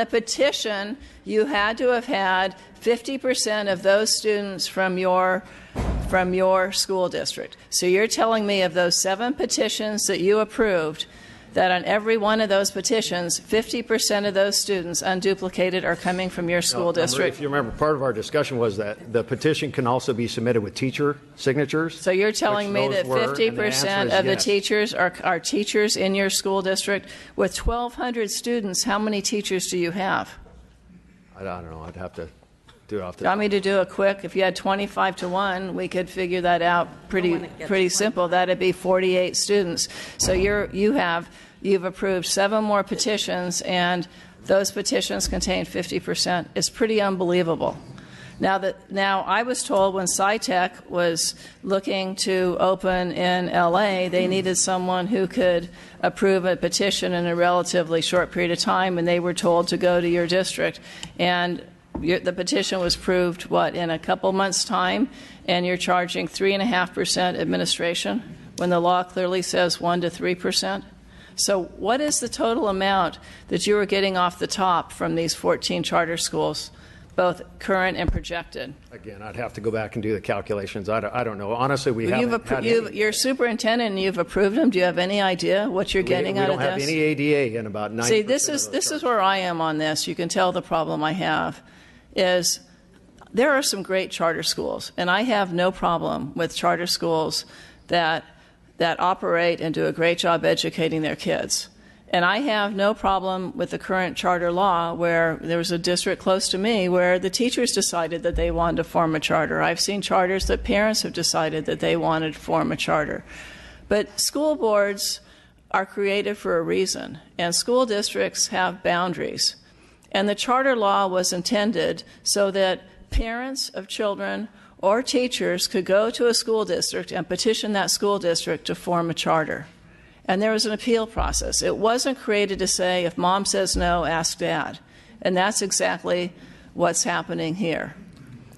petition, you had to have had 50% of those students from your school district. So you're telling me of those 7 petitions that you approved, that on every one of those petitions, 50% of those students unduplicated are coming from your school district? If you remember, part of our discussion was that the petition can also be submitted with teacher signatures. So you're telling me that 50% of the teachers are teachers in your school district? With 1,200 students, how many teachers do you have? I don't know. I'd have to do it off the top. Want me to do a quick? If you had 25 to 1, we could figure that out pretty simple. That'd be 48 students. So you've approved 7 more petitions, and those petitions contain 50%. It's pretty unbelievable. Now I was told when SciTech was looking to open in LA, they needed someone who could approve a petition in a relatively short period of time, and they were told to go to your district. And the petition was approved, in a couple months' time, and you're charging 3.5% administration when the law clearly says 1 to 3%. So what is the total amount that you are getting off the top from these 14 charter schools, both current and projected? Again, I'd have to go back and do the calculations. I don't know. Honestly, we haven't You're superintendent and you've approved them. Do you have any idea what you're getting out of this? We don't have any ADA in about 90%. See, this is where I am on this. You can tell the problem I have is there are some great charter schools, and I have no problem with charter schools that operate and do a great job educating their kids. And I have no problem with the current charter law where there was a district close to me where the teachers decided that they wanted to form a charter. I've seen charters that parents have decided that they wanted to form a charter. But school boards are created for a reason, and school districts have boundaries. And the charter law was intended so that parents of children or teachers could go to a school district and petition that school district to form a charter. And there was an appeal process. It wasn't created to say, if mom says no, ask dad. And that's exactly what's happening here.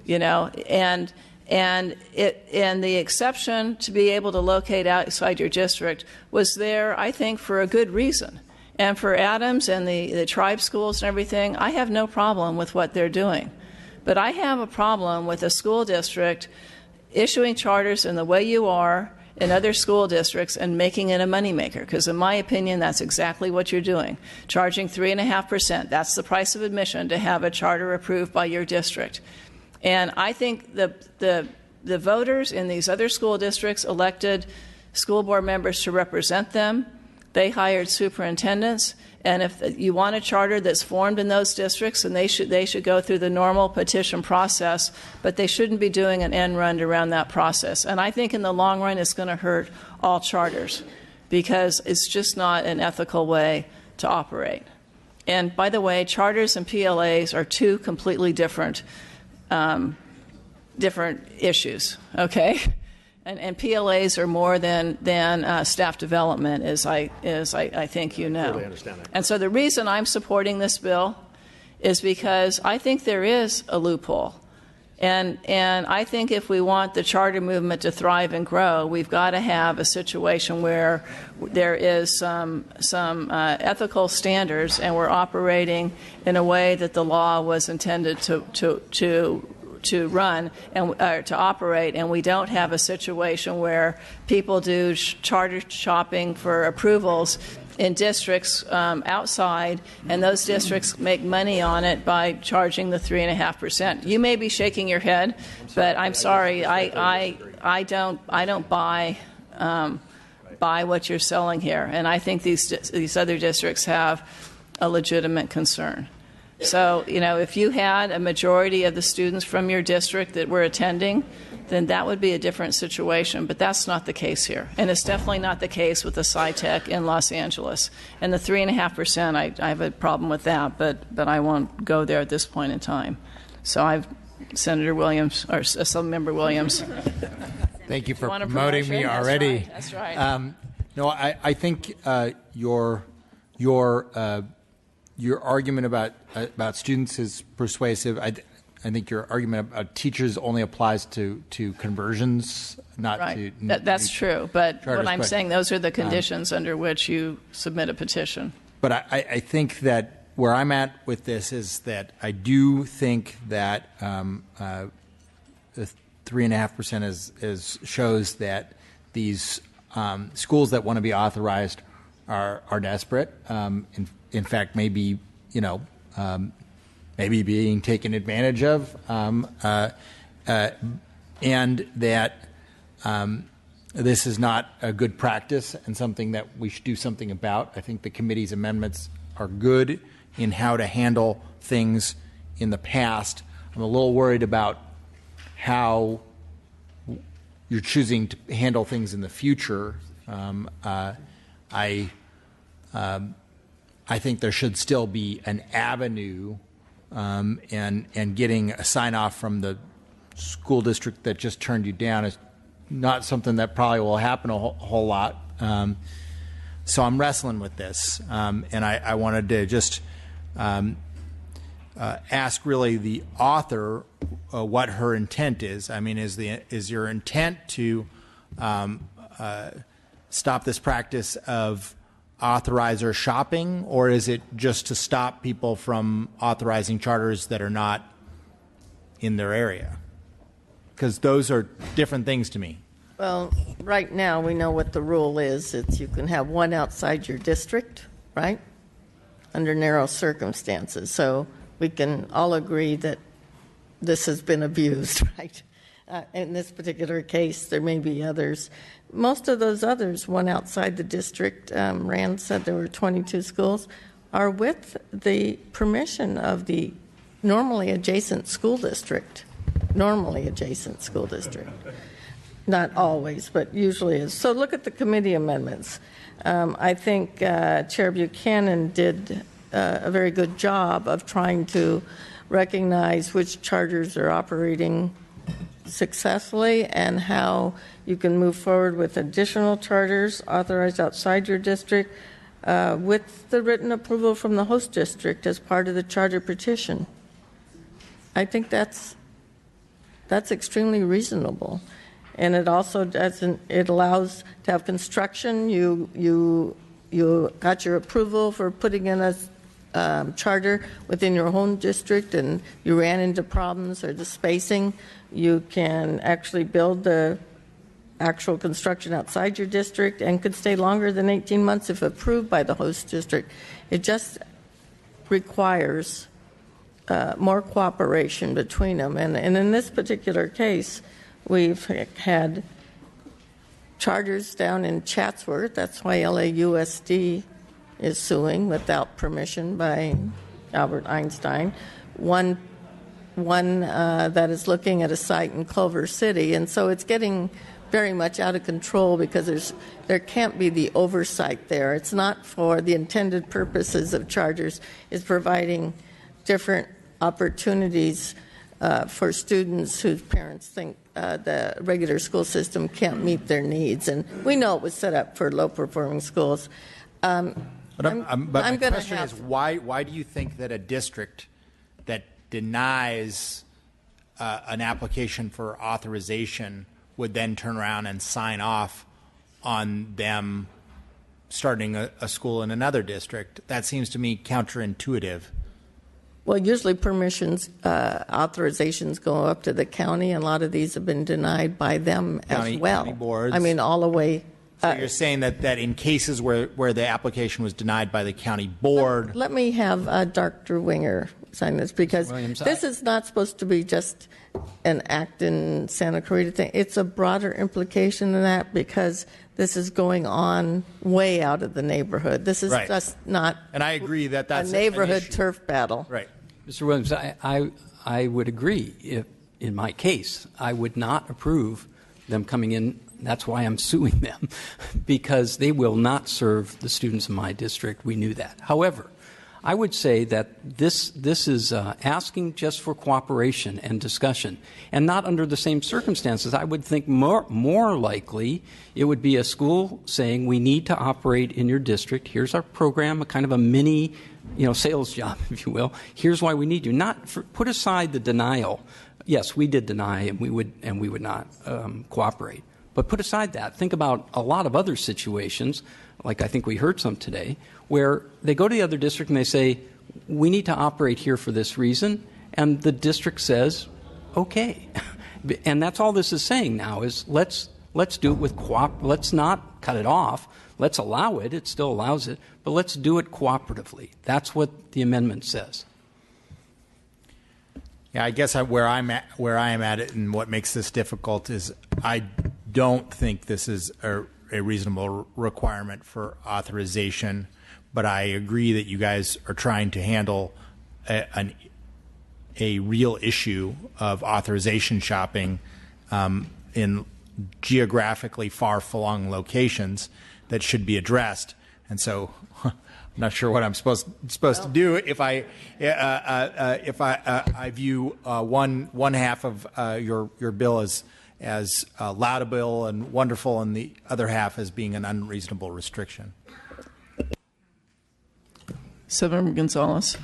And the exception to be able to locate outside your district was there, I think, for a good reason. And for Adams and the tribe schools and everything, I have no problem with what they're doing. But I have a problem with a school district issuing charters in the way you are in other school districts and making it a moneymaker, because in my opinion, that's exactly what you're doing. Charging 3.5%, that's the price of admission to have a charter approved by your district. And I think the voters in these other school districts elected school board members to represent them. They hired superintendents, and if you want a charter that's formed in those districts, then they should go through the normal petition process, but they shouldn't be doing an end run around that process. And I think in the long run it's going to hurt all charters, because it's just not an ethical way to operate. And by the way, charters and PLAs are two completely different issues, okay? And PLAs are more than staff development, as I think you know. Totally understand that. And so the reason I'm supporting this bill is because I think there is a loophole. And I think if we want the charter movement to thrive and grow, we've got to have a situation where there is some ethical standards, and we're operating in a way that the law was intended to run and to operate, and we don't have a situation where people do charter shopping for approvals in districts outside, and those districts make money on it by charging the 3.5%. You may be shaking your head, but I'm sorry, I don't buy what you're selling here, and I think these other districts have a legitimate concern. So, if you had a majority of the students from your district that were attending, then that would be a different situation. But that's not the case here. And it's definitely not the case with the SciTech in Los Angeles. And the 3.5%, I have a problem with that, but I won't go there at this point in time. So Senator Williams, or Assemblymember Williams. Thank you for promoting me already. That's right. No, I think your argument about students is persuasive. I think your argument about teachers only applies to conversions, not right. to That's true. But charters, what I'm saying, those are the conditions under which you submit a petition. But I think that where I'm at with this is that I do think that the 3.5% shows that these schools that want to be authorized are desperate. In fact, maybe being taken advantage of, and that this is not a good practice and something that we should do something about. I think the committee's amendments are good in how to handle things in the past. I'm a little worried about how you're choosing to handle things in the future. I think there should still be an avenue, and getting a sign-off from the school district that just turned you down is not something that probably will happen a whole lot. So I'm wrestling with this, and I wanted to just ask really the author what her intent is. I mean, is your intent to stop this practice of authorizer shopping, or is it just to stop people from authorizing charters that are not in their area? Because those are different things to me. Well, right now we know what the rule is. It's you can have one outside your district, right, under narrow circumstances. So we can all agree that this has been abused, right? In this particular case, there may be others. Most of those others, one outside the district, Rand said there were 22 schools, are with the permission of the normally adjacent school district. Not always, but usually is. So look at the committee amendments. I think Chair Buchanan did a very good job of trying to recognize which charters are operating successfully and how you can move forward with additional charters authorized outside your district with the written approval from the host district as part of the charter petition. I think that's extremely reasonable. And it also doesn't, it allows to have construction. You got your approval for putting in a charter within your home district and you ran into problems or the spacing. You can actually build the actual construction outside your district and could stay longer than 18 months if approved by the host district. It just requires more cooperation between them. And in this particular case, we've had charters down in Chatsworth. That's why LAUSD is suing without permission by Albert Einstein. One that is looking at a site in Culver City. And so it's getting very much out of control because there can't be the oversight there. It's not for the intended purposes of charters. It's providing different opportunities for students whose parents think the regular school system can't meet their needs. And we know it was set up for low-performing schools. But my question is, why do you think that a district that denies an application for authorization would then turn around and sign off on them starting a school in another district? That seems to me counterintuitive. Well, usually permissions, authorizations go up to the county, and a lot of these have been denied by them as well. County boards. I mean, all the way. So you're saying that in cases where the application was denied by the county board. Let me have Dr. Winger sign this, because this is not supposed to be just an Acton, Santa Clarita thing. It's a broader implication than that, because this is going on way out of the neighborhood. This is just not and I agree that's a neighborhood turf battle. Right. Mr. Williams, I would agree. If in my case, I would not approve them coming in. That's why I'm suing them, because they will not serve the students in my district. We knew that. However, I would say that this is asking just for cooperation and discussion, and not under the same circumstances. I would think more likely it would be a school saying, we need to operate in your district. Here's our program, a kind of a mini sales job, if you will. Here's why we need you. Put aside the denial. Yes, we did deny, and we would not cooperate. But put aside that. Think about a lot of other situations, like I think we heard some today, where they go to the other district and they say, we need to operate here for this reason, and the district says, okay. And that's all this is saying now is let's do it with let's not cut it off. Let's allow it. It still allows it, but let's do it cooperatively. That's what the amendment says. Yeah, I guess where I am at it, and what makes this difficult is I don't think this is a reasonable requirement for authorization, but I agree that you guys are trying to handle a real issue of authorization shopping in geographically far-flung locations that should be addressed. And so I'm not sure what I'm supposed to do if I view one half of your bill as laudable and wonderful, and the other half as being an unreasonable restriction. Senator Gonzalez.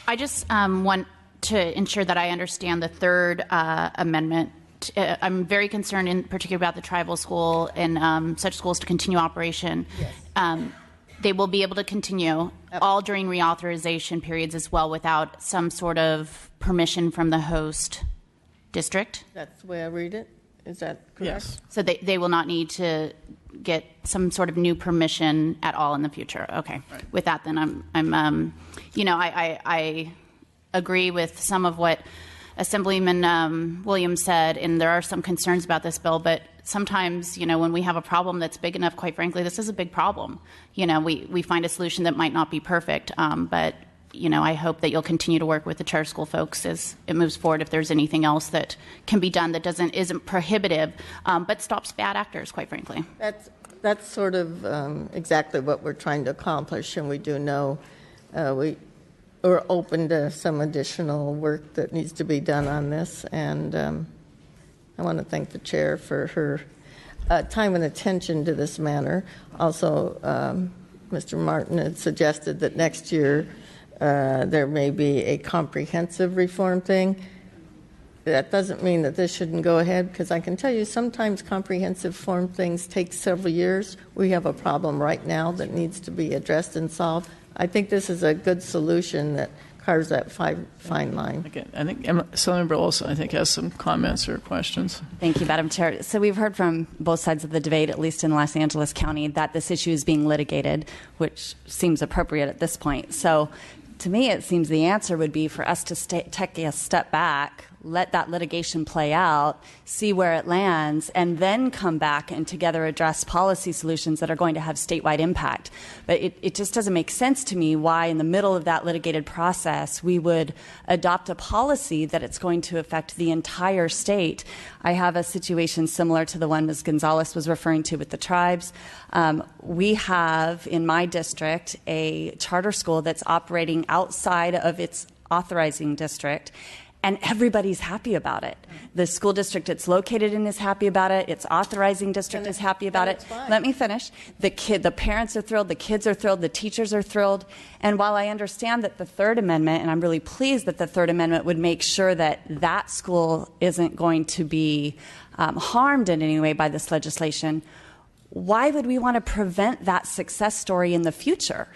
I just want to ensure that I understand the third amendment. I'm very concerned in particular about the tribal school and such schools to continue operation. Yes. They will be able to continue all during reauthorization periods as well without some sort of permission from the host district? That's the way I read it. Is that correct? Yes. So they will not need to get some sort of new permission at all in the future. Okay. Right. With that, then I agree with some of what Assemblyman Williams said, and there are some concerns about this bill, but sometimes, when we have a problem that's big enough, quite frankly, this is a big problem. We find a solution that might not be perfect, but I hope that you'll continue to work with the charter school folks as it moves forward. If there's anything else that can be done that isn't prohibitive, but stops bad actors, quite frankly. That's sort of exactly what we're trying to accomplish, and we do know we are open to some additional work that needs to be done on this. And I want to thank the chair for her time and attention to this matter. Also, Mr. Martin had suggested that next year there may be a comprehensive reform thing. That doesn't mean that this shouldn't go ahead, because I can tell you sometimes comprehensive form things take several years. We have a problem right now that needs to be addressed and solved. I think this is a good solution that carves that fine line. Okay, I think Senator Olson, I think, has some comments or questions. Thank you, Madam Chair. So we've heard from both sides of the debate, at least in Los Angeles County, that this issue is being litigated, which seems appropriate at this point. So to me, it seems the answer would be for us to take a step back, let that litigation play out, see where it lands, and then come back and together address policy solutions that are going to have statewide impact. But it just doesn't make sense to me why in the middle of that litigated process we would adopt a policy that it's going to affect the entire state. I have a situation similar to the one Ms. Gonzalez was referring to with the tribes. We have in my district a charter school that's operating outside of its authorizing district, and everybody's happy about it. The school district it's located in is happy about it. Its authorizing district is happy about it. Let me finish. The parents are thrilled. The kids are thrilled. The teachers are thrilled. And while I understand that the Third Amendment, and I'm really pleased that the Third Amendment would make sure that that school isn't going to be harmed in any way by this legislation, why would we want to prevent that success story in the future?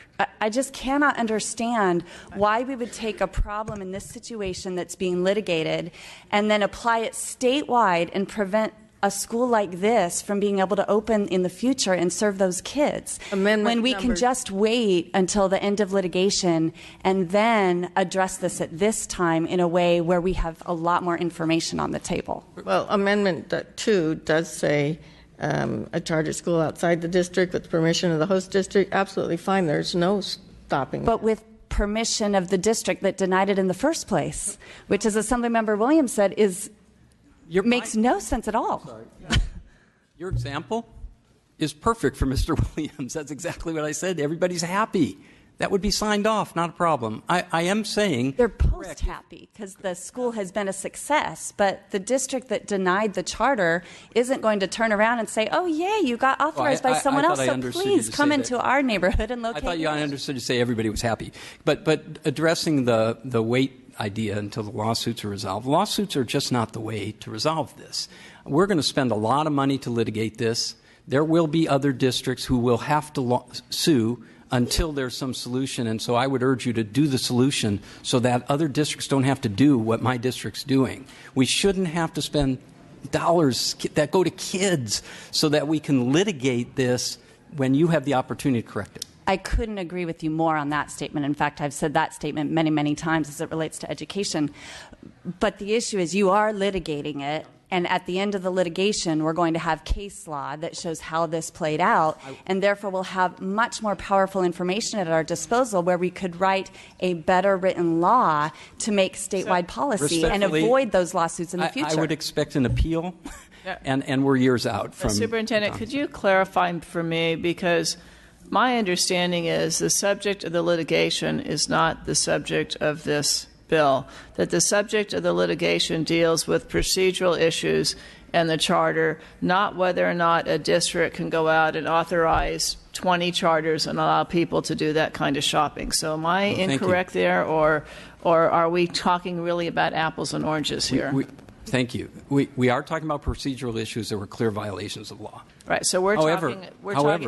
I just cannot understand why we would take a problem in this situation that's being litigated and then apply it statewide and prevent a school like this from being able to open in the future and serve those kids. When we can just wait until the end of litigation and then address this at this time in a way where we have a lot more information on the table. Well, Amendment 2 does say a charter school outside the district with permission of the host district, absolutely fine. There's no stopping. But with permission of the district that denied it in the first place, which, as Assemblymember Williams said, makes no sense at all. Sorry. Your example is perfect for Mr. Williams. That's exactly what I said. Everybody's happy. That would be signed off, not a problem. I am saying they're post happy because the school has been a success, but the district that denied the charter isn't going to turn around and say, "Oh, yay, you got authorized by someone else, so please come into our neighborhood and locate." I thought I understood you say everybody was happy, but addressing the wait idea until the lawsuits are resolved. Lawsuits are just not the way to resolve this. We're going to spend a lot of money to litigate this. There will be other districts who will have to sue until there's some solution, and so I would urge you to do the solution so that other districts don't have to do what my district's doing. We shouldn't have to spend dollars that go to kids so that we can litigate this when you have the opportunity to correct it. I couldn't agree with you more on that statement. In fact, I've said that statement many, many times as it relates to education. But the issue is you are litigating it, and at the end of the litigation, we're going to have case law that shows how this played out, and therefore we'll have much more powerful information at our disposal where we could write a better written law to make statewide policy and avoid those lawsuits in the future. I would expect an appeal, and we're years out from... Superintendent, could you clarify for me, because my understanding is the subject of the litigation is not the subject of this bill, that the subject of the litigation deals with procedural issues and the charter, not whether or not a district can go out and authorize 20 charters and allow people to do that kind of shopping. So am I incorrect there, or are we talking really about apples and oranges here? Thank you. We are talking about procedural issues that were clear violations of law. Right. So we're talking.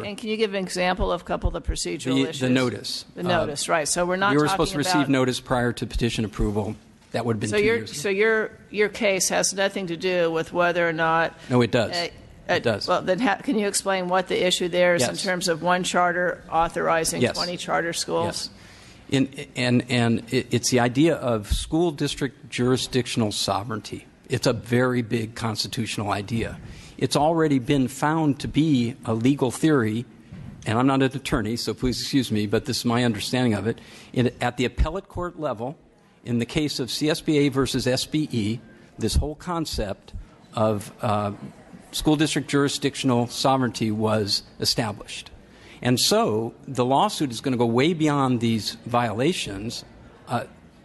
And can you give an example of a couple of the procedural issues? The notice. The notice. Right. So we're not. We were supposed to receive notice prior to petition approval. That would have been 2 years ago. So your case has nothing to do with whether or not. No, it does. It does. Well, then can you explain what the issue there is in terms of one charter authorizing 20 charter schools? Yes. And it's the idea of school district jurisdictional sovereignty. It's a very big constitutional idea. It's already been found to be a legal theory, and I'm not an attorney, so please excuse me, but this is my understanding of it. At the appellate court level, in the case of CSBA versus SBE, this whole concept of school district jurisdictional sovereignty was established. And so the lawsuit is going to go way beyond these violations.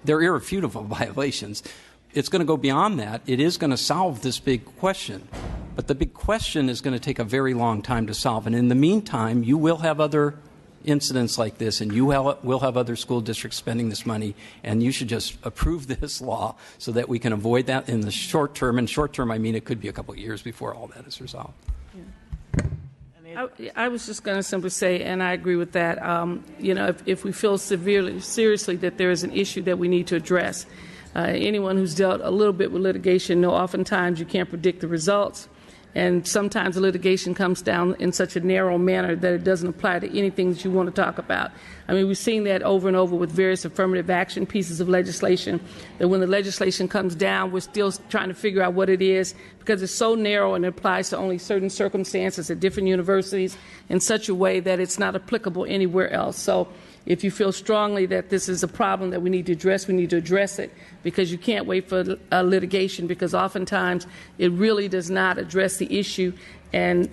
They're irrefutable violations. It's going to go beyond that. It is going to solve this big question. But the big question is going to take a very long time to solve. And in the meantime, you will have other incidents like this, and you will have other school districts spending this money, and you should just approve this law so that we can avoid that in the short term. And short term, I mean it could be a couple of years before all that is resolved. I was just going to simply say, and I agree with that, if we feel seriously that there is an issue that we need to address, anyone who's dealt a little bit with litigation know oftentimes you can't predict the results. And sometimes the litigation comes down in such a narrow manner that it doesn't apply to anything that you want to talk about. I mean, we've seen that over and over with various affirmative action pieces of legislation, that when the legislation comes down, we're still trying to figure out what it is because it's so narrow and it applies to only certain circumstances at different universities in such a way that it's not applicable anywhere else. So if you feel strongly that this is a problem that we need to address it because you can't wait for litigation because oftentimes it really does not address the issue, and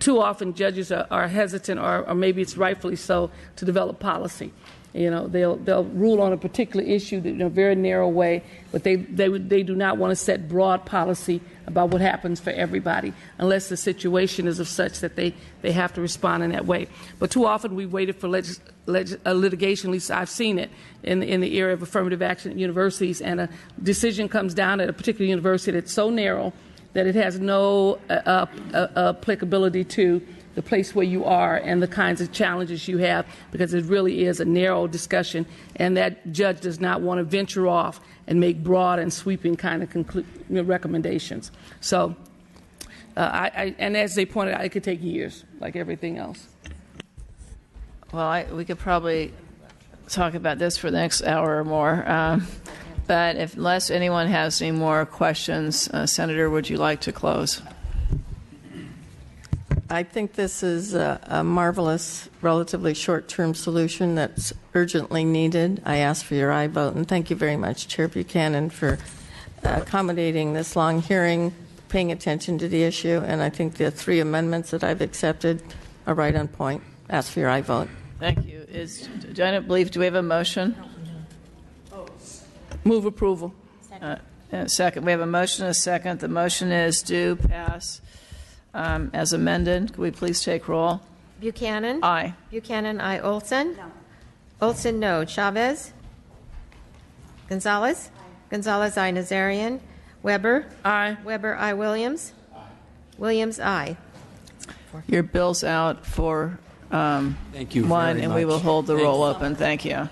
too often judges are hesitant, or maybe it's rightfully so, to develop policy. They'll rule on a particular issue in a very narrow way, but they do not want to set broad policy about what happens for everybody unless the situation is of such that they have to respond in that way. But too often we waited for litigation, at least I've seen it, in the area of affirmative action at universities, and a decision comes down at a particular university that's so narrow that it has no applicability to the place where you are and the kinds of challenges you have, because it really is a narrow discussion, and that judge does not want to venture off and make broad and sweeping kind of recommendations. So, and as they pointed out, it could take years, like everything else. Well, we could probably talk about this for the next hour or more. But unless anyone has any more questions, Senator, would you like to close? I think this is a marvelous, relatively short-term solution that's urgently needed. I ask for your aye vote, and thank you very much, Chair Buchanan, for accommodating this long hearing, paying attention to the issue, and I think the 3 amendments that I've accepted are right on point. Ask for your aye vote. Thank you. Do we have a motion? Move approval. Second. We have a motion and a second. The motion is to pass as amended. Could we please take roll? Buchanan? Aye. Buchanan, aye. Olson? No. Olson, no. Chavez? Gonzalez? Aye. Gonzalez, aye. Nazarian? Weber? Aye. Weber, aye. Williams? Aye. Williams, aye. Your bill's out for Thank you one, very and much. we will hold the Thank roll you. open. Thank you.